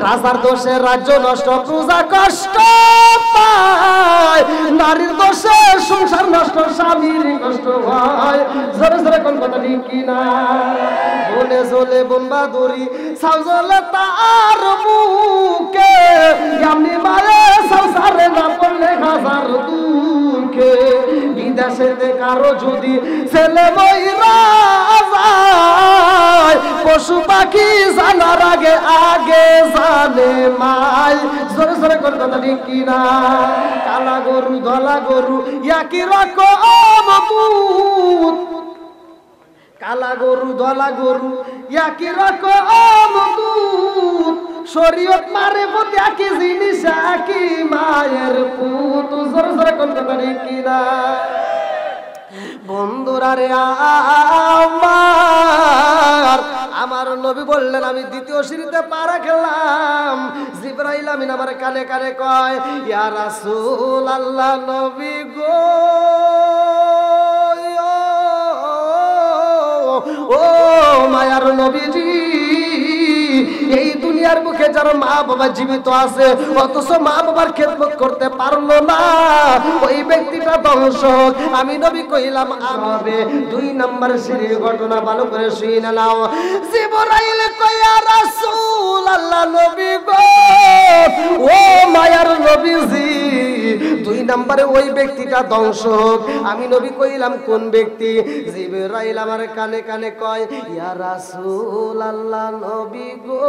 রাজার দোষে রাজ্য নষ্ট, প্রজা কষ্ট পায়, নারীর দোষে সংসার নষ্ট, স্বামীর কষ্ট হয়। জোরে জোরে কোন কথা ঠিক কিনা? বনে জ্বলে বোমবাদুরি ছাউ জ্বলে তার বুকে, এমনি মারে সংসারে না পড়লে হাজার দুঃখে। বিদেশেতে কারো যদি ছেলে মইরা যায়, পশু পাখি জানার আগে আগে জানে মাই। জোরে জোরে কোন কথা ঠিক কিনা? কালা গরু ধলা গরু একই রকম দুধ, কালা গরু ধলা গরু একই রকম দুধ, শরীয়ত মারে প্রতি একই জিনিস একই মায়ের পুত। জোরে জোরে কোন কথা ঠিক কিনা? বন্ধুরা রে আমার নবী বললেন, আমি দ্বিতীয় সিঁড়িতে পা রাখলাম, জিবরাইল আমিন আমার কানে কানে কয়, ইয়া রাসূলুল্লাহ নবী গো, ও মায়ার নবীজি, এই দুনিয়ার মুখে যারা মা বাবা জীবিত আছে অথচ মা বাবার খেদমত করতে পারলো না, ওই ব্যক্তিটা ধ্বংস হোক। আমি নবী কইলাম আমাবে 2 নম্বর সিঁড়ির ঘটনা ভালো করে শুনে নাও। জিবরাইল কয়, ইয়া রাসূলুল্লাহ নবী গো, ও মায়ার নবীজি, 2 নম্বরে ওই ব্যক্তিটা ধ্বংস হোক। আমি নবী কইলাম কোন ব্যক্তি? জিবরাইল আমার কানে কানে কয়, ইয়া রাসূলুল্লাহ নবী গো,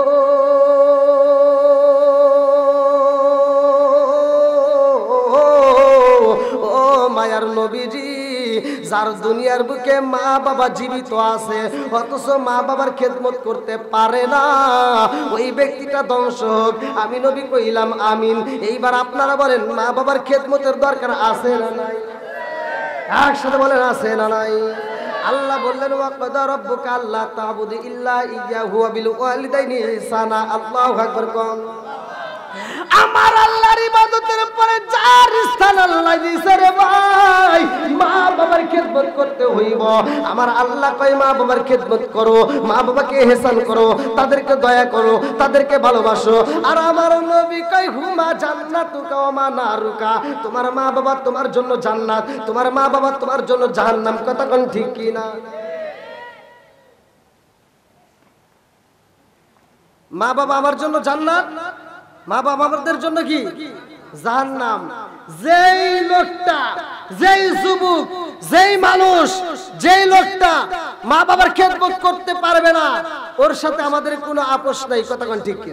ও মায়ার নবীজি, যার দুনিয়ার বুকে মা বাবা জীবিত আছে অথচ মা বাবার খেদমত করতে পারে না, ওই ব্যক্তিটা ধ্বংস হোক। আমি নবী কইলাম আমিন। এইবার আপনারা বলেন, মা বাবার খেদমতের দরকার আছে না নাই? একসাথে বলেন, আছে না নাই? আল্লাহ বললেন, ওয়া কাদা রাব্বুকা আল্লা তা'বুদু ইল্লা ইয়্যাহু ওয়া বিল ওয়ালিদাইনি ইহসানা। আল্লাহু আকবার কোন। আমার আল্লাহর ইবাদতের পরে যার স্থান আল্লাহ দিয়েছে রে ভাই, মা বাবার খেদমত করতে হইব। আমার আল্লাহ কয় মা বাবার খেদমত করো, মা বাবাকে ইহসান করো, তাদেরকে দয়া করো, তাদেরকে ভালোবাসো। আর আমার নবী কয় হুমা জান্নাতুকা ওয়া মা নারুকা, তোমার মা বাবা তোমার জন্য জান্নাত, তোমার মা বাবা তোমার জন্য জাহান্নাম। কথা কোন ঠিক কি না? মা বাবা আমার জন্য জান্নাত, মা বাবা আমাদের জন্য কি জাহান্নাম। যেই লোকটা, যেই যুবক, যেই মানুষ, যেই লোকটা মা বাবার খেদমত করতে পারবে না, ওর সাথে আমাদের কোনো আপোষ নাই। কথা কোন ঠিক কি?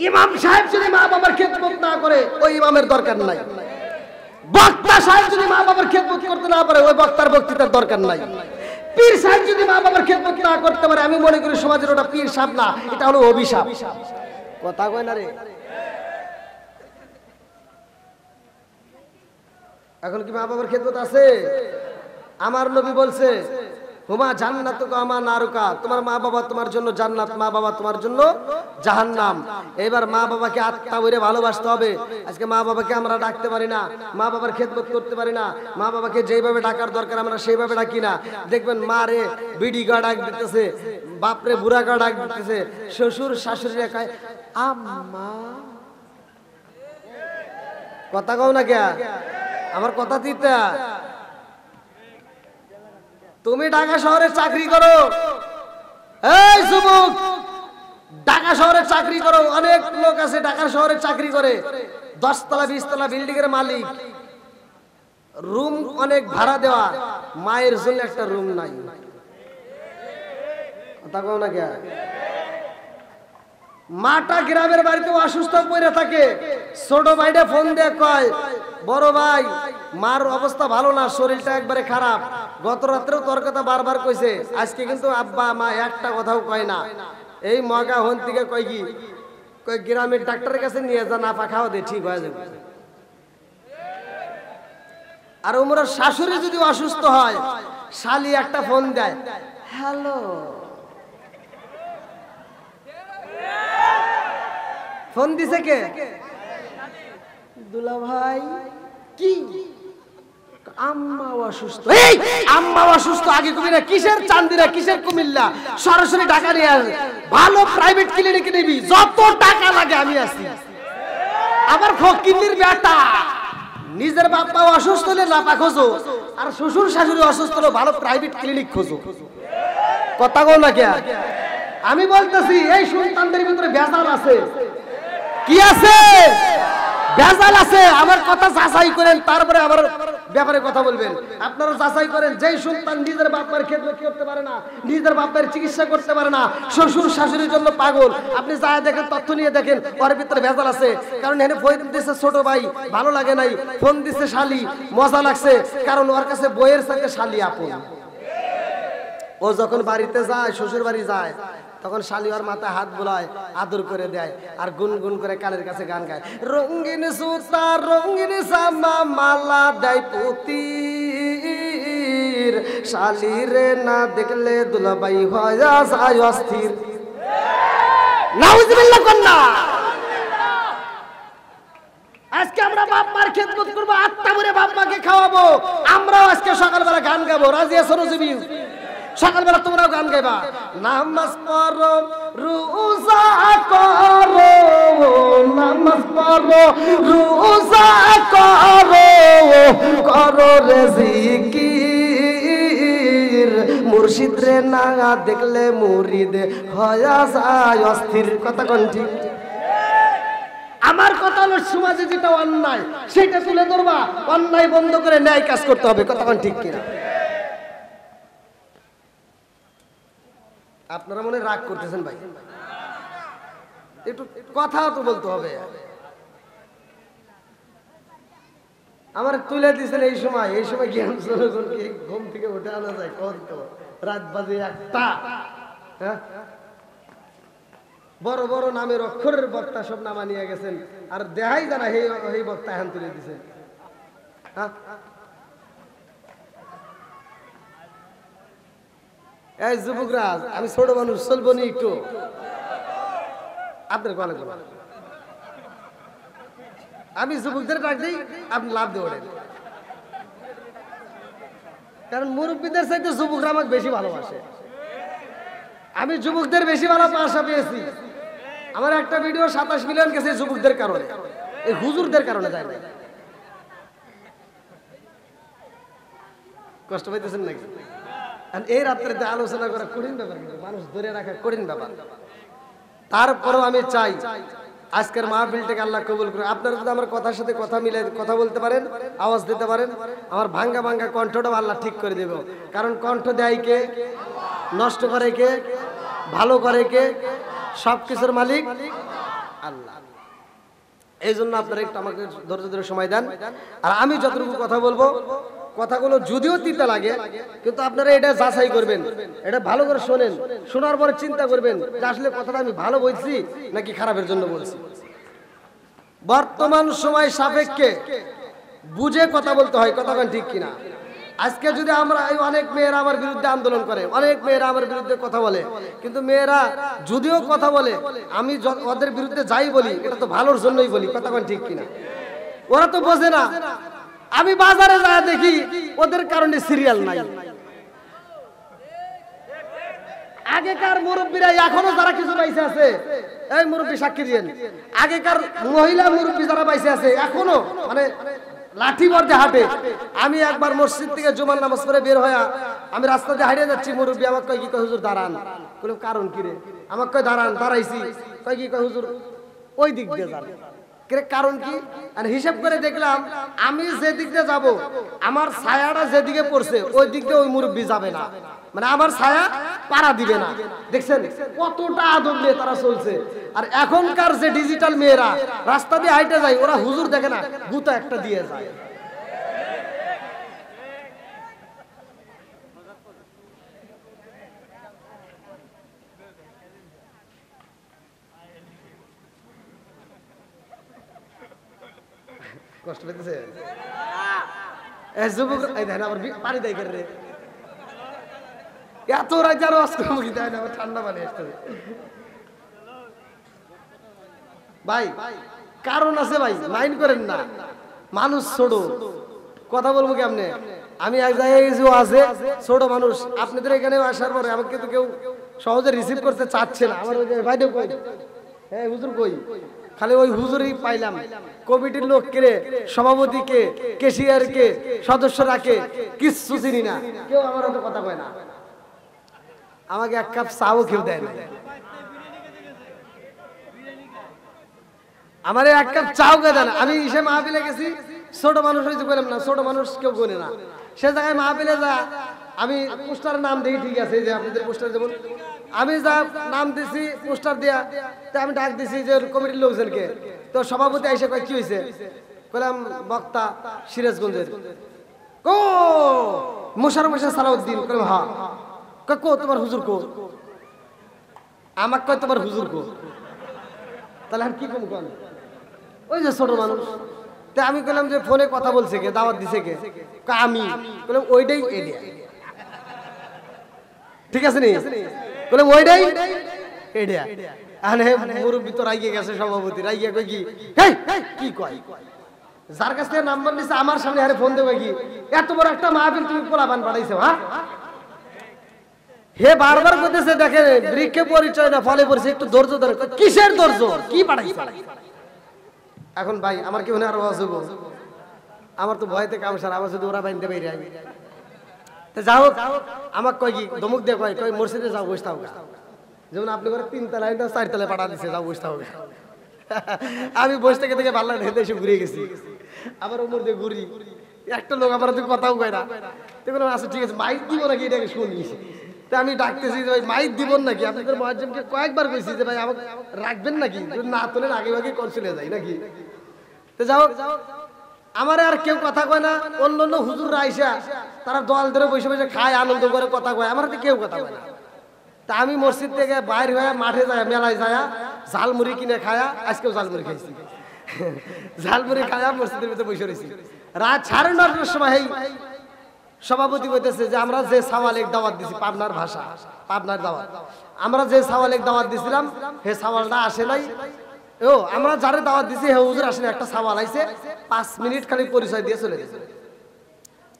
ইমাম সাহেব যদি মা বাবার খেদমত না করে, ওই ইমামের দরকার নাই। বক্তা সাহেব যদি মা বাবার খেদমত করতে না পারে, ওই বক্তার বক্তৃতার দরকার নাই। পীর সাহেব যদি মা বাবার খেদমত না করতে পারে, আমি মনে করি সমাজের ওটা পীর সাহেব না, এটা হলো অভিশাপ। কথা কয় না রে? এখন কি মা বাবার খেদমত আছে? আমার নবী বলছে হুমা জান্নাতুকা ওয়া মা নারুকা, তোমার মা বাবা তোমার জন্য জান্নাত, মা বাবা তোমার জন্য জাহান্নাম। এবার মা বাবাকে আত্মা ভরে ভালোবাসতে হবে। আজকে মা বাবাকে আমরা ডাকতে পারি না, মা বাবার খেদমত করতে পারি না, মা বাবাকে যেইভাবে ডাকার দরকার আমরা সেইভাবে ডাকি না। দেখবেন মা রে বিডি গা ডাক দিতেছে, বাপরে বুড়া গা ডাক দিতেছে, শ্বশুর শাশুড়িরা কয় আম্মা। কথা কও না কে? আমার কথা দিতে। তুমি ঢাকা শহরে চাকরি করো, এই যুবক, ঢাকা শহরে চাকরি করো। অনেক লোক আছে ঢাকা শহরে চাকরি করে, 10 তলা 20 তলা বিল্ডিং এর মালিক, রুম অনেক ভাড়া দেওয়া, মায়ের জন্য একটা রুম নাই। কথা কও না কে? মাটা গ্রামের বাড়িতে অসুস্থ পড়ে থাকে, ছোট ভাইটা ফোন দিয়ে কয় বড় ভাই মার অবস্থা ভালো না, শরীরটা একবারে খারাপ, গত রাত্রেও তোর কথা বারবার কইছে, আজকে কিন্তু আব্বা মা একটা কথাও কয় না। এই মগা হন থেকে কয় কি, কয় গ্রামের ডাক্তারের কাছে নিয়ে যা, না পাখাও দে, ঠিক হয়ে যাবে। আর ওমরা শাশুড়ি যদি অসুস্থ হয়, শালি একটা ফোন দেয়, হ্যালো, ফোন দিছে কে? দুলা ভাই। কি আম্মা অসুস্থ, এই আম্মা অসুস্থ, আগে কুমিল্লা কিসের চান্দিরা কিসের কুমিল্লা, সরাসরি ঢাকা নিয়ে আসে, ভালো প্রাইভেট ক্লিনিকে নিবি, যত টাকা লাগে আমি আছি। আবার ফকিন্নির বেটা, নিজের বাপ্পা অসুস্থ হলে নাপা খোঁজো, আর শ্বশুর শাশুড়ি অসুস্থ হলে ভালো প্রাইভেট ক্লিনিক খোঁজো। কথা বল না কে? আমি বলতেছি এই সন্তানদের ভিতরে ভেজাল আছে। কি আছে? ভেজাল আছে। আমার কথা যাচাই করেন, তারপরে আমার ব্যাপারে কথা বলবেন। আপনারা যাচাই করেন, যেই সন্তান নিজের বাপের খেদমত করতে পারে না, নিজের বাপের চিকিৎসা করতে পারে না, শ্বশুর শাশুড়ির জন্য পাগল, আপনি যা দেখেন, তথ্য নিয়ে দেখেন, ওর ভিতরে ভেজাল আছে। কারণ এখানে ফোন দিচ্ছে ছোট ভাই, ভালো লাগে নাই, ফোন দিচ্ছে শালি, মজা লাগছে, কারণ ওর কাছে বইয়ের সাথে শালি আপন। ও যখন বাড়িতে যায়, শ্বশুর বাড়ি যায়, তখন শালি ওর মাথায় হাত বুলায়, আদর করে দেয়, আর গুনগুন করে কানের কাছে গান গায়, রঙিন সুতা রঙিন জামা মালা দেয় পুতির, শালি রে না দেখলে দুলাভাই হয় যায় অস্থির। নাউজুবিল্লাহ কন্যা। আজকে আমরা বাপ মার খেদমত করবো, আত্মা ভরে বাপ মাকে খাওয়াবো। আমরাও আজকে সকালবেলা গান গাবো, রাজি আছো নজিবি? সকালবেলা তোমরাও গান গাইবা, নামাজ পড়ো রোজা করো, নামাজ পড়ো রোজা করো, করো রে জিকির, মুর্শিদ রে না দেখলে মুরিদ হয়া যায় অস্থির। কথা কোন ঠিক? আমার কথা হলো, সমাজে যেটা অন্যায় সেটা তুলে ধরবা, অন্যায় বন্ধ করে ন্যায় কাজ করতে হবে। কথা কোন ঠিক কিনা? আপনারা মনে রাগ করতেছেন ভাই, একটু কথা তো বলতে হবে। আমার তুলে দিয়েছেন এই সময়, এই সময় জ্ঞান ঘুম থেকে উঠে আনা যায় কত রাত বাজে 1টা। হ্যাঁ, বড় বড় নামের অক্ষরের বক্তা সব নামা নিয়ে গেছেন, আর দেখাই জানা এই বক্তা এখন তুলে দিয়েছেন। হ্যাঁ, এই যুবকরা, আমি ছোট মানুষ, চলবো নি একটু আপনার গলে গলা। আমি যুবকদের ডাক দিই, আপনি লাভ দিয়ে ওঠেন, কারণ মুরব্বীদের চাইতে যুবকরা আমাকে বেশি ভালোবাসে। আমি যুবকদের বেশি ভালোবাসা পেয়েছি। আমার একটা ভিডিও 27 মিলিয়ন গেছে যুবকদের কারণে, এই হুজুরদের কারণে যায় না। কষ্ট পাইতেছেন নাকি? এই রাত্রিতে আলোচনা করা কঠিন ব্যাপার, কিন্তু মানুষ ধরে রাখা কঠিন ব্যাপার। তারপরেও আমি চাই আজকের মাহফিলটাকে আল্লাহ কবুল করে। আপনারা যদি আমার কথার সাথে কথা মিলে কথা বলতে পারেন, আওয়াজ দিতে পারেন, আমার ভাঙ্গা ভাঙ্গা কণ্ঠটাও আল্লাহ ঠিক করে দেব। কারণ কণ্ঠ দেয় কে? নষ্ট করে কে? ভালো করে কে? সব কিছুর মালিক আল্লাহ। এই জন্য আপনারা একটু আমাকে ধৈর্য ধরে সময় দেন, আর আমি যতটুকু কথা বলবো, কথাগুলো যদিও তিতা লাগে, কিন্তু আপনারা এটা যাচাই করবেন, এটা ভালো করে শোনেন, শোনার পরে চিন্তা করবেন যে আসলে কথাটা আমি ভালো বলছি নাকি খারাপের জন্য বলছি। বর্তমান সময় সাপেক্ষে বুঝে কথা বলতে হয়। কথা ঠিক কিনা? আজকে যদি আমরা, অনেক মেয়েরা আমার বিরুদ্ধে আন্দোলন করে, অনেক মেয়েরা আমার বিরুদ্ধে কথা বলে, কিন্তু মেয়েরা যদিও কথা বলে, আমি ওদের বিরুদ্ধে যাই বলি, এটা তো ভালোর জন্যই বলি। কথা ঠিক কিনা? ওরা তো বোঝে না। আমি বাজারে যা দেখি, ওদের কারণে সিরিয়াল নাই। আগেকার মুরব্বীরা এখনো যারা কিছু পাইছে আছে, এই মুরব্বী সাক্ষী দিয়েন, আগেকার মহিলা মুরব্বী যারা পাইছে আছে এখনো, মানে লাঠি বর্দে হাঁটে। আমি একবার মসজিদ থেকে জুমার নামাজ পড়ে বের হয়ে আমি রাস্তা দিয়ে হারিয়ে যাচ্ছি, মুরব্বী আমাকে কয় কি, কয় হুজুর দাঁড়ান। বললাম কারণ কি রে? আমাকে কয় দাঁড়ান। দাঁড়াইছি। কয় কি, কয় হুজুর ওই দিক দিয়ে যান। কারণ কি? আর হিসাব করে দেখলাম, আমি যে দিক দিয়ে যাবো, আমার ছায়াটা যেদিকে পড়ছে ওই দিক দিয়ে ওই মুরব্বী যাবে না, মানে আমার ছায়া পাড়া দিবে না। দেখছেন কতটা আদব নিয়ে তারা চলছে। আর এখনকার যে ডিজিটাল মেয়েরা রাস্তা দিয়ে হাইটে যায়, ওরা হুজুর দেখে না, গুতা একটা দিয়ে যায়। কষ্ট পেতেছে যুবক, আবার পানি দেয় করে রে, এত রাত আরো অস্ত্রমুখী দেয় না, ঠান্ডা পানি আসতে। ভাই কারণ আছে ভাই, মাইন্ড করেন না, মানুষ ছোট, কথা বলবো কেমনে? আমি এক জায়গায় গেছি, ও আছে ছোট মানুষ, আপনাদের এখানে আসার পরে আমাকে কিন্তু কেউ সহজে রিসিভ করতে চাচ্ছে না। আমার ওই ভাই কই, হ্যাঁ হুজুর কই, খালি ওই হুজুরই পাইলাম। কমিটির লোক কে, সভাপতি কে, ক্যাশিয়ার কে, সদস্যরা কে, কিচ্ছু চিনি না, কেউ আমার তো কথা কয় না। আমাকে এক কাপ চাও কেউ দেয় না, আমার এক কাপ চাও কে দেয় না। আমি সে মাহফিলে গেছি, ছোট মানুষ হয়েছে বললাম না, ছোট মানুষ কেউ গোনে না। সে জায়গায় মাহফিলে যা আমি পোস্টারের নাম দেখি, ঠিক আছে যে আপনাদের পোস্টার যেমন আমি যা নাম দিছি পোস্টার দিয়া, তা আমি ডাক দিছি যে কমিটির লোকজনকে। তো সভাপতি এসে কয় কি হয়েছে, বললাম বক্তা সিরাজগঞ্জের। কো মোশাররফ হোসেন সালাউদ্দিন? বললাম হ্যাঁ। কো তোমার হুজুর কো? আমাকে কয় তোমার হুজুর কো? তাহলে আমি কি কম? ওই যে ছোট মানুষ। তা আমি বললাম যে ফোনে কথা বলছে কে, দাওয়াত দিছে কে? আমি বললাম ওইটাই এডিয়া, ঠিক আছে নি? বললাম ওইটাই এডিয়া। আরে মুরব্বি তো রাইগে গেছে, সভাপতি রাইগে কই কি কি কয়, যার কাছ থেকে নাম্বার নিছে আমার সামনে আরে ফোন দেবে কি, এত বড় একটা মাহফিল তুমি পোলাপান পাঠাইছো? হ্যাঁ, হে বারবার কইতেছে দেখেন বৃক্ষে পরিচয় না ফলে পরিচয়, একটু ধৈর্য ধরে। কিসের ধৈর্য, কি পাঠাইছে? এখন ভাই আমার কি মনে আরো আসব, আমার তো ভয়তে কামসার, আমার যদি ওরা বাইনতে বাইরে আই। তো যাও আমাকে কয় কি ধমক দিয়ে কয় কয় মসজিদে যাও বসতে হবে। যেমন আপনি করে 3 তলায় না 4 তলায় পাঠা দিচ্ছে, যাও বসতে হবে। আমি বসে থেকে থেকে ভালো লাগে, এসে ঘুরে গেছি, আবার ওমর দিয়ে ঘুরি। একটা লোক আমার তো কথাও কয় না, দেখুন আচ্ছা ঠিক আছে মাইক দিব নাকি এটাকে শুনি। তা আমি ডাকতেছি যে ভাই মাইক দিব নাকি, আপনাদের মুয়াজ্জিমকে কয়েকবার কইছি যে ভাই আমাকে রাখবেন নাকি, না তোলেন আগে আগে কল চলে যায় নাকি। তো যাও আমার আর কেউ কথা কয় না। অন্য অন্য হুজুররা আইসা তারা দল ধরে বসে বসে খায়, আনন্দ করে কথা কয়, আমার তো কেউ কথা কয় না। তা আমি মসজিদ থেকে বাইরে হয়ে মাঠে যায়, মেলায় যায় ঝালমুড়ি কিনে খায়া, আজকেও ঝালমুড়ি খাইছি, ঝালমুড়ি খায়া মসজিদের ভিতরে বসে রয়েছি। রাত 9:30টার সময় সভাপতি কইতেছে যে আমরা যে সাওয়ালেক দাওয়াত দিছি, পাবনার ভাষা, পাবনার দাওয়াত, আমরা যে সাওয়ালেক দাওয়াত দিছিলাম হে সাওয়ালটা আসে নাই। ও আমরা যারে দাওয়াত দিছি হে হুজুর আসেনি, একটা সাওয়াল আইছে, 5 মিনিট খালি পরিচয় দিয়ে চলে গেছে।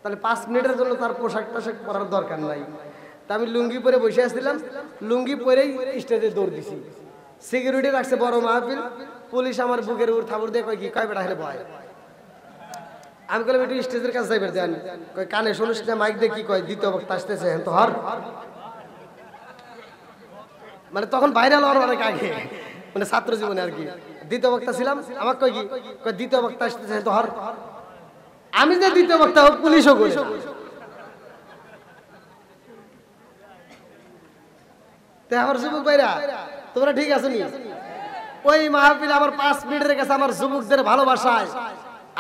তাহলে 5 মিনিটের জন্য তার পোশাক টোশাক পরার দরকার নাই। তা আমি লুঙ্গি পরে বসে আসছিলাম, লুঙ্গি পরেই স্টেজে দৌড় দিছি। সিকিউরিটি রাখছে বড় মাহফিল, পুলিশ আমার বুকের উপর থাবড় দিয়ে কয় কি কয় বেটা হেলে ভয়। আমি বললাম একটু স্টেজের কাছে যাইবার দেন, কয় কানে শুনিস না মাইক দিয়ে কি কয়, দ্বিতীয় বক্তা আসতেছে তো হর, মানে তখন ভাইরাল হওয়ার অনেক আগে, মানে ছাত্র জীবনে আর কি। দ্বিতীয় বক্তা ছিলাম, আমাকে কয় কি কয় দ্বিতীয় বক্তা আসতেছে তো হর। আমি যে দ্বিতীয় বক্তা হোক পুলিশও করি। আমার যুবক ভাইরা তোমরা ঠিক আছে নি? ওই মাহফিল আমার 5 মিনিটের কাছে আমার যুবকদের ভালোবাসায়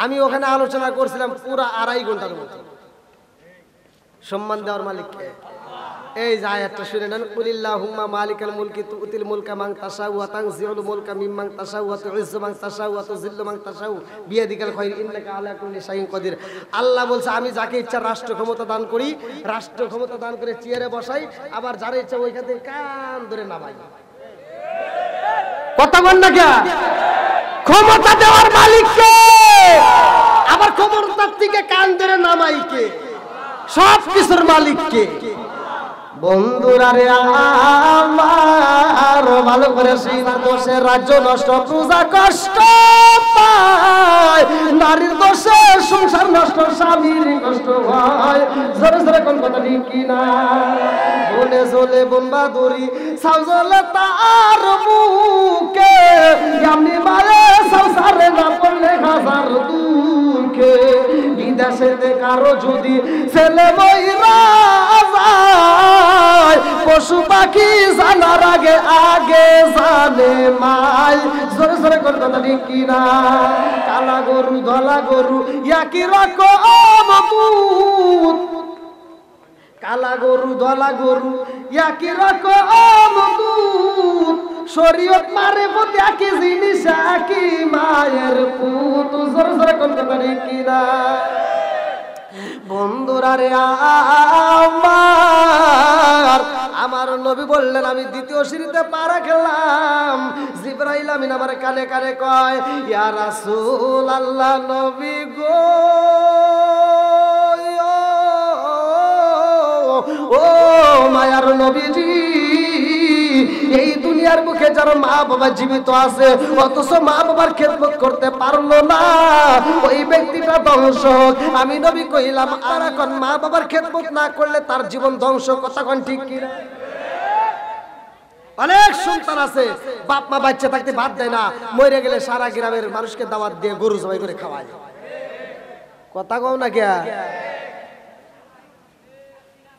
আমি ওখানে আলোচনা করছিলাম পুরো 2.5 ঘন্টার মতো। সম্মান দেওয়ার মালিক কে? এই যে আয়াতটা শুনে নেন, কুলিল্লাহুম্মা মালিকাল মুলকি তুতিল মুলকা মান তাশাউ ওয়া তানজিউল মুলকা মিম্মান তাশাউ ওয়া তুইজ্জু মান তাশাউ ওয়া তুযিল্লু মান তাশাউ বিয়াদিকাল খায়র ইন্নাকা আলা কুল্লি শাইইন কাদির। আল্লাহ বলছে আমি যাকে ইচ্ছা রাষ্ট্র ক্ষমতা দান করি, রাষ্ট্র ক্ষমতা দান করে চেয়ারে বসাই, আবার যারা ইচ্ছা ওইখান থেকে কান ধরে নামাই। কথা বল না কে? ক্ষমতা দেওয়ার মালিক কে? আবার ক্ষমতার থেকে কান ধরে নামাই কে? সব কিছুর মালিক কে? বন্ধুরা রে আমার ভালো করে সিনা দোষে রাজ্য নষ্ট, প্রজা কষ্ট পায়, নারীর দোষে সংসার নষ্ট, স্বামীর কষ্ট হয়। জোরে জোরে কোন কথা ঠিক কিনা? বলে চলে বোম্বা দড়ি সাউজলে তার মুখে, এমনি মায়ে সংসারে না পড়লে হাজার দুঃখে। বিদেশেতে কারো যদি ছেলে মইরা যায়, পশু পাখি জানার আগে আগে জানে মাই। জোরে জোরে কোন কথা ঠিক কিনা? কালা গরু ধলা গরু একই রকম দুধ, কালা গরু ধলা গরু একই রকম দুধ, শরীয়ত মারে প্রতি একই জিনিস একই মায়ের পুত। জোরে জোরে কোন কথা ঠিক কিনা? বন্ধুরা রে আমার নবী বললেন আমি দ্বিতীয় সিঁড়িতে পা রাখলাম, জিবরাইল আমিন আমার কানে কানে কয় ইয়া রাসূলুল্লাহ নবী গো ও মায়ার নবীজি, এই দুনিয়ার মুখে যারা মা বাবা জীবিত আছে অথচ মা বাবার খেদমত করতে পারলো না, ওই ব্যক্তিটা ধ্বংস হোক। আমি নবী কইলাম আর এখন মা বাবার খেদমত না করলে তার জীবন ধ্বংস, কথা কোন ঠিক কিনা? অনেক সন্তান আছে বাপ মা বাচ্চা থাকতে ভাত দেয় না, মরে গেলে সারা গ্রামের মানুষকে দাওয়াত দিয়ে গরু জবাই করে খাওয়ায়, কথা কও না কে?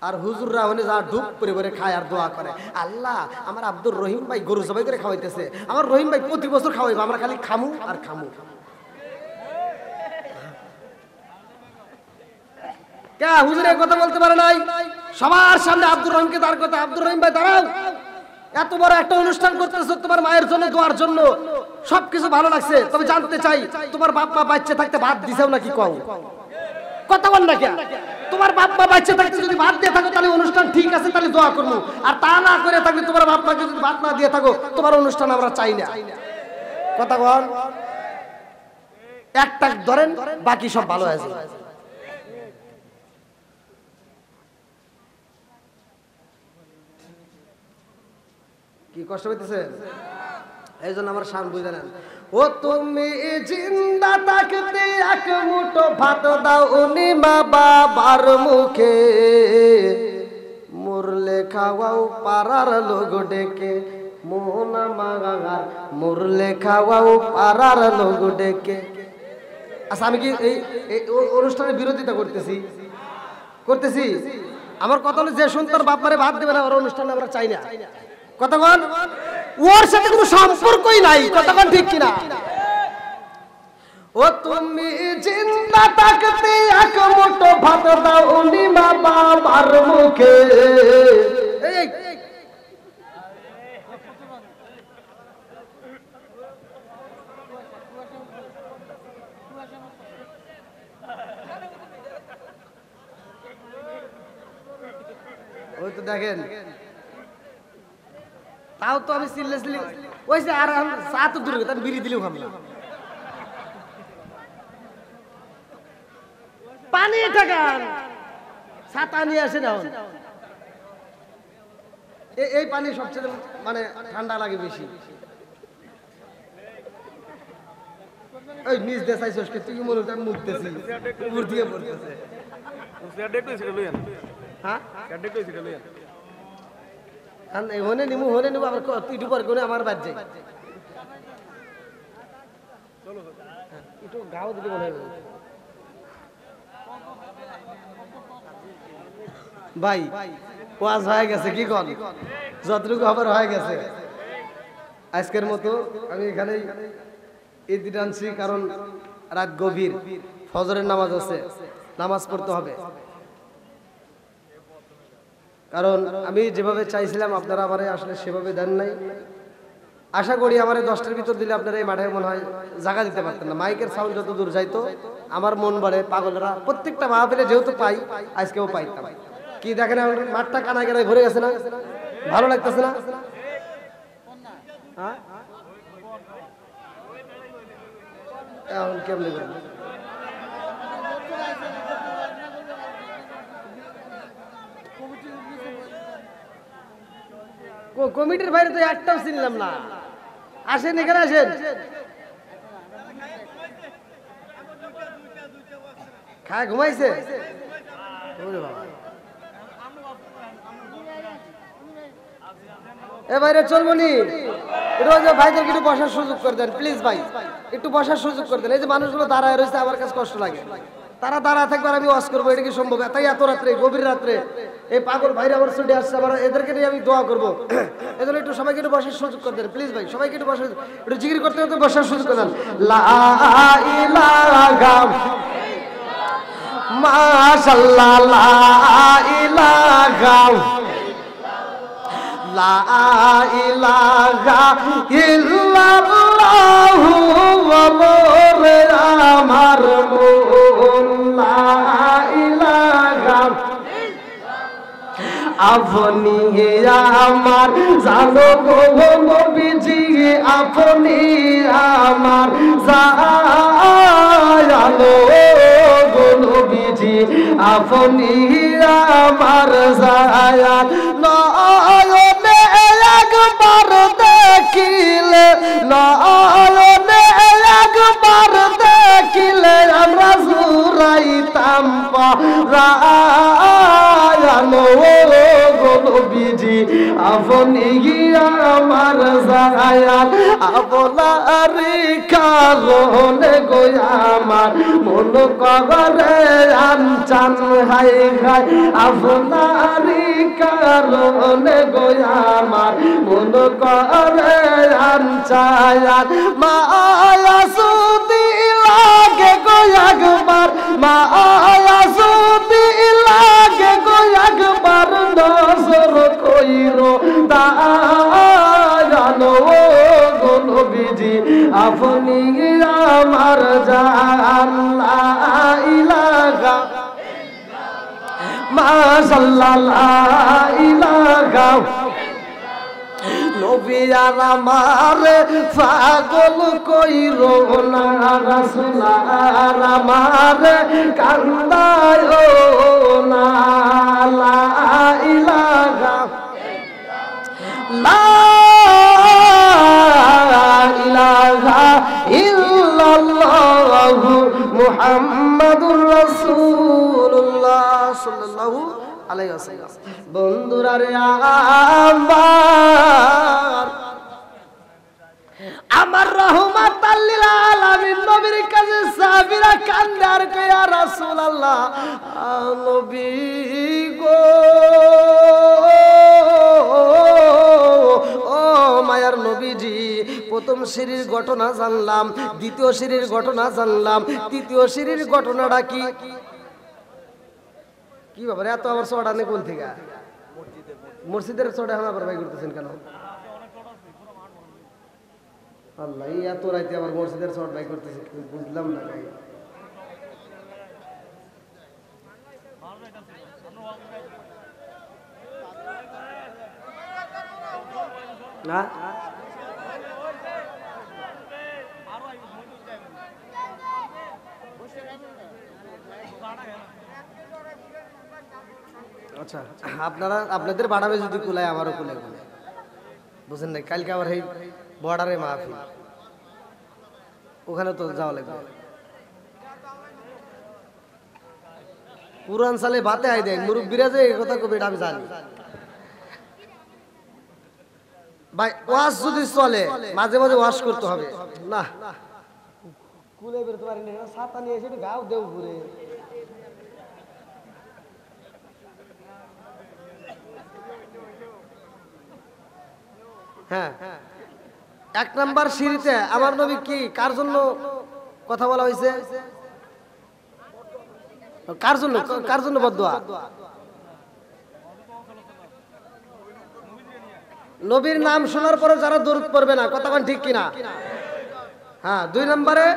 আর হুজুররা মানে যা ডুব করে করে খায় আর দোয়া করে, আল্লাহ আমার আব্দুর রহিম ভাই গরু জবাই করে খাওয়াইতেছে, আমার রহিম ভাই প্রতি বছর খাওয়াইবো, আমরা খালি খামু আর খামু। কে হুজুর কথা বলতে পারে নাই? সবার সামনে আব্দুর রহিমকে দাঁড় করতে, আব্দুর রহিম ভাই দাঁড়াও, এত বড় একটা অনুষ্ঠান করতেছো তোমার মায়ের জন্য দোয়ার জন্য, সবকিছু ভালো লাগছে, তবে জানতে চাই তোমার বাপ মা বাচ্চা থাকতে ভাত দিছেও নাকি? কও, কথা বল না কে? তোমার বাপ মা বাচ্চা থাকতে যদি ভাত দিয়ে থাকো তাহলে অনুষ্ঠান ঠিক আছে, তাহলে দোয়া করবো, আর তা না করে থাকলে তোমার বাপ মাকে যদি ভাত না দিয়ে থাকো তোমার অনুষ্ঠান আমরা চাই না, কথা বল। একটা ধরেন বাকি সব ভালো আছে। কি কষ্ট হইতেছে? এই জন্য আমার শান বুঝে নেন। ও তুমি জিন্দা থাকতে এক মুঠো ভাত দাও উনি মা বাবার মুখে, মুরলে খাওয়াও পাড়ার লোক ডেকে, মোহন মাগার মুরলে খাওয়াও পাড়ার লোক ডেকে। আচ্ছা আমি কি এই অনুষ্ঠানের বিরোধিতা করতেছি? আমার কথা হলো যে সন্তান বাপ মারে ভাত দেবে না ওর অনুষ্ঠানে আমরা চাই না, কথা বল। ওর সাথে কোনো সম্পর্কই নাই, কথা বল ঠিক কিনা? ও তুমি জিন্দা থাকতে এক মুঠো ভাত দাও উনি মা বাবার মুখে। ওই তো দেখেন, তাও তো আমি সিরিয়াসলি ওই যে, আর চা তো দূরে তার বিড়ি দিলেও খাম না, পানি টাকান ছাতা নিয়ে আসে না, এই পানি সবচেয়ে মানে ঠান্ডা লাগে বেশি। ওই নিজ দেশাই সস্কে তুই মনে হচ্ছে মুখতেছি উপর দিয়ে পড়তেছে। হ্যাঁ হনে নিমু আবার একটু পর করে আমার বাদ যাই একটু গাও দিতে মনে হয়। ভাই ওয়াজ হয়ে গেছে, কি কন? যতটুকু খবর হয়ে গেছে আজকের মতো আমি এখানেই ঈদ আনছি, কারণ রাত গভীর, ফজরের নামাজ আছে, নামাজ পড়তে হবে। কারণ আমি যেভাবে চাইছিলাম আপনারা আমারে আসলে সেভাবে দেন নাই। আশা করি আমারে 10টার ভিতর দিলে আপনারা এই মাঠে মনে হয় জায়গা দিতে পারতেন না। মাইকের সাউন্ড যত দূর যাইতো আমার মন বলে পাগলরা প্রত্যেকটা মাহফিলে যেহেতু পাই আজকেও পাইতাম। কি দেখেন মাঠটা কানায় কানায় ভরে গেছে না? ভালো লাগতেছে না? এখন কেমনি করবো? কমিটির বাইরে তো একটাও চিনলাম না। আসেন এখানে, আসেন। খায় ঘুমাইছে? এ বাইরে চলবো নি? ভাইদেরকে একটু বসার সুযোগ করে দেন প্লিজ ভাই, একটু বসার সুযোগ করে দেন। এই যে মানুষগুলো দাঁড়ায় রয়েছে আমার কাছে কষ্ট লাগে, তারা দাঁড়া থাকবে আর আমি ওয়াজ করবো, এটা কি সম্ভব? তাই এত রাত্রে, গভীর রাত্রে এই পাগল ভাইরা আমার ছুটে আসছে, আবার এদেরকে নিয়ে আমি দোয়া করবো। এজন্য একটু সবাইকে একটু বসার সুযোগ করে দেন প্লিজ ভাই, সবাইকে একটু বসার, একটু জিকির করতে করতে বসার সুযোগ করে দেন। লা ইলাহা মাশাআল্লাহ, লা ইলাহা, লা ইলাহা ইল্লাল্লাহু ওয়া আমার আপনি আমার জানো গো নবীজি, আপনি আমার জানো গো নবীজি, আপনি আমার জায়াত নয়নে একবার দেখিলে নয়নে একবার দেখিলে আমরা জুরাইতাম পরায়ানো গো নবীজি আপনি আমার জায়াত আপনারই কারণে গো আমার মন করে আনচান হাই হাই আপনারই কারণে গো আমার মন করে আনচান মায়া সুদি লাগে গো একবার মায়া সুদি লাগে গো একবার নজর কইরো দায়ানো গো নবীজি আপনি আমার জান লা ইলাহা মাশাআল্লাহ লা ইলাহা নবী আর আমার পাগল কইরো না রাসূল আর আমার কান্দায় না লা ইলাহা লা ইলাহা ইল্লাল্লাহু মুহাম্মাদুর রাসূলুল্লাহ সাল্লাল্লাহু আলাইহি ওয়াসাল্লাম। বন্ধুরা রে আমার রহমাতাল লিল আলামিন নবীর কাছে সাহাবীরা কান্দার কয় ইয়া রাসূলুল্লাহ নবী গো ও মায়ার নবীজি প্রথম সিঁড়ির ঘটনা জানলাম, দ্বিতীয় সিঁড়ির ঘটনা জানলাম, তৃতীয় সিঁড়ির ঘটনাটা কি কি ব্যাপারে এত আবার চড়ানে কোন থেকে মসজিদের চড়ে এখন আবার ভাই করতেছেন কেন? আল্লাহ এত রাইতে আবার মসজিদের চড় ভাই করতেছে বুঝলাম না ভাই। না আচ্ছা আপনারা আপনাদের বাড়াবে যদি কুলায় আমারও কুলায় কুলায় বুঝেন না। কালকে আবার এই বর্ডারে মাহফিল ওখানে তো যাওয়া লাগবে। পুরান সালে ভাতে আই দেখ মুরব্বীরা যে এই কথা কবে এটা আমি জানি ভাই। ওয়াশ যদি চলে মাঝে মাঝে ওয়াশ করতে হবে না। কুলে বেরোতে পারি না ছাতা নিয়ে এসে গাও দেও ঘুরে। হ্যাঁ এক নাম্বার সিঁড়িতে আমার নবী কি কার জন্য কথা বলা হয়েছে? কার জন্য বদদুয়া? নবীর নাম শোনার পরে যারা দরুদ পড়বে না, কতক্ষণ ঠিক কিনা? হ্যাঁ 2 নম্বরে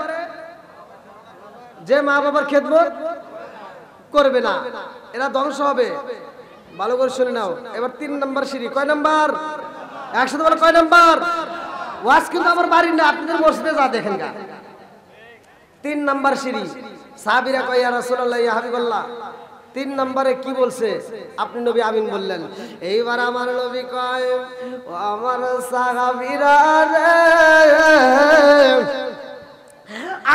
যে মা বাবার খেদমত করবে না এরা ধ্বংস হবে। ভালো করে শুনে নাও। এবার 3 নম্বর সিঁড়ি। কয় নাম্বার? একসাথে বলো কয় নাম্বার? ওয়াজ কিন্তু আমার বাড়ি না, আপনাদের মসজিদে যা দেখেন গা। 3 নম্বর সিঁড়ি। সাহাবীরা কয় ইয়া রাসূলুল্লাহ ইয়া হাবিবাল্লাহ 3 নম্বরে কি বলছে? আপনি নবী আমিন বললেন। এইবার আমার নবী কয় ও আমার সাহাবীরা রে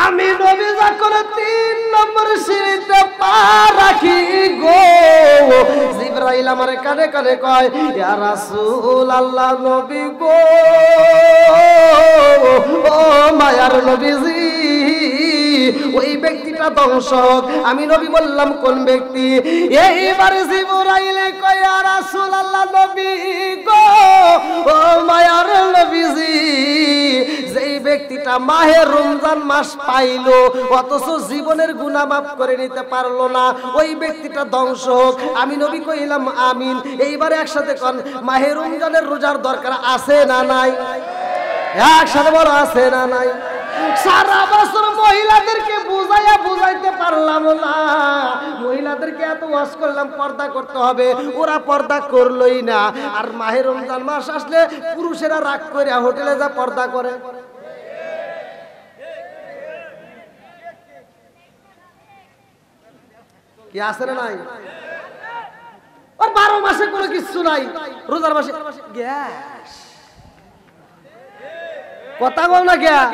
আমি নবী যখন 3 নম্বর সিঁড়িতে পা রাখি গো জিবরাইল আমার কানে কানে কয় ইয়া রাসূলুল্লাহ নবী গো ও মায়ার নবীজি ওই ব্যক্তিটা ধ্বংস হোক। আমি নবী বললাম কোন ব্যক্তি? এইবার জিবরাইলে কয় ইয়া রাসূলুল্লাহ নবী গো ও মায়ার নবীজি যেই ব্যক্তিটা মাহে রমজান মাস পাইলো অথচ জীবনের গুনাহ মাফ করে নিতে পারলো না ওই ব্যক্তিটা ধ্বংস হোক। আমি নবী কইলাম আমিন। এইবারে একসাথে কোন মাহে রমজানের রোজার দরকার আছে না নাই? একসাথে বলো আছে না নাই? সারা বছর মহিলাদেরকে বুঝাইতে পারলাম না। মহিলাদেরকে এত ওয়াজ করলাম পর্দা করতে হবে, ওরা পর্দা করলোই না। আর মাহে রমজান মাস আসলে পুরুষেরা রাগ করে হোটেলে যা পর্দা করে। কি আছে না নাই? 12 মাসে কোনো কিছু নাই, রোজার মাসে গ্যাস। কথা বল না গ্যাস।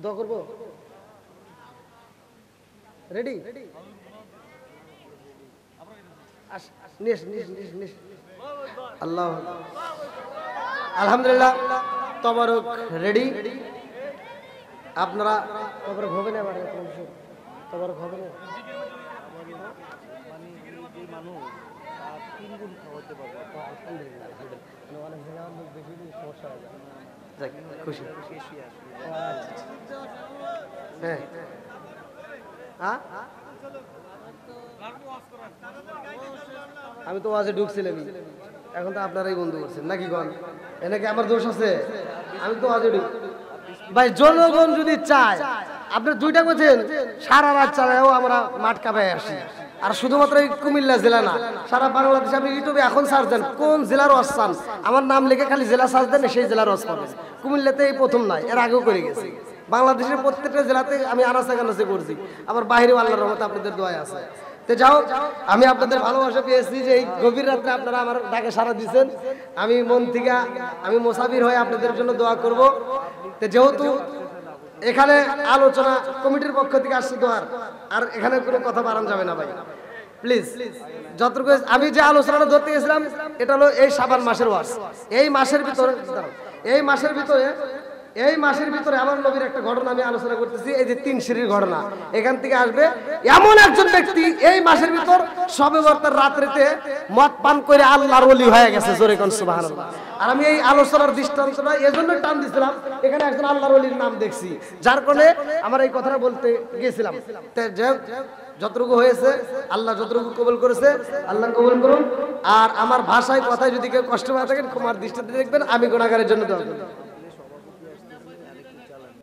দোয়া করবো? রেডি? আল্লাহ আলহামদুলিল্লাহ, তবারক রেডি। আপনারা তবারক হবে না? আবার তবারক হবে না? খুশি। হ্যাঁ, আমি তো আজকে ঢুকছিলাম, এখন তো আপনারাই বন্ধু করছেন নাকি? গন এনেকে আমার দোষ আছে? আমি তো আজকে ঢুক ভাই, জনগণ যদি চায়, আপনি দুইটা বলছেন সারা রাত চালায়ও আমরা মাঠ কাঁপায় আসি। আর শুধুমাত্র এই কুমিল্লা জেলা না, সারা বাংলাদেশে আপনি ইউটিউবে এখন সার্চ দেন কোন জেলার ওয়াজ চান, আমার নাম লিখে খালি জেলা সার্চ দেন, সেই জেলার ওয়াজ পাবেন। কুমিল্লাতে এই প্রথম নয়, এর আগেও করে গেছি। বাংলাদেশের প্রত্যেকটা জেলাতে আমি আনাচে কানাচে করছি, আবার বাইরেও আল্লাহর রহমতে আপনাদের দোয়ায় আছে। তো যাও, আমি আপনাদের ভালোবাসা পেয়েছি যে এই গভীর রাত্রে আপনারা আমার ডাকে সাড়া দিয়েছেন। আমি মন থেকে আমি মুসাফির হয়ে আপনাদের জন্য দোয়া করব। তো যেহেতু এখানে আলোচনা কমিটির পক্ষ থেকে আসছে দোয়ার, আর এখানে কোনো কথা বাড়ানো যাবে না ভাই, প্লিজ। যতটুকু আমি যে আলোচনাটা ধরতে গেছিলাম, এটা হলো এই শাবান মাসের ওয়াজ। এই মাসের ভিতরে আমার নবীর একটা ঘটনা আমি আলোচনা করতেছি, এই যে 3 সিঁড়ির ঘটনা। এখান থেকে আসবে এমন একজন ব্যক্তি এই মাসের ভিতর শবে বরাতের রাত্রিতে মদ পান করে আল্লাহর ওলি হয়ে গেছে, জোরে কোন সুবহানাল্লাহ। আর আমি এই আলোচনার দৃষ্টান্তটা এজন্য টান দিছিলাম, এখানে একজন আল্লাহর ওলির নাম দেখছি, যার কারণে আমার এই কথাটা বলতে গিয়েছিলাম। যতটুকু হয়েছে আল্লাহ যতটুকু কবুল করেছে আল্লাহ কবুল করুন। আর আমার ভাষায় কথায় যদি কেউ কষ্ট পায় থাকেন, ক্ষমার দৃষ্টিতে দেখবেন। আমি গুনাহগারের জন্য দোয়া করি।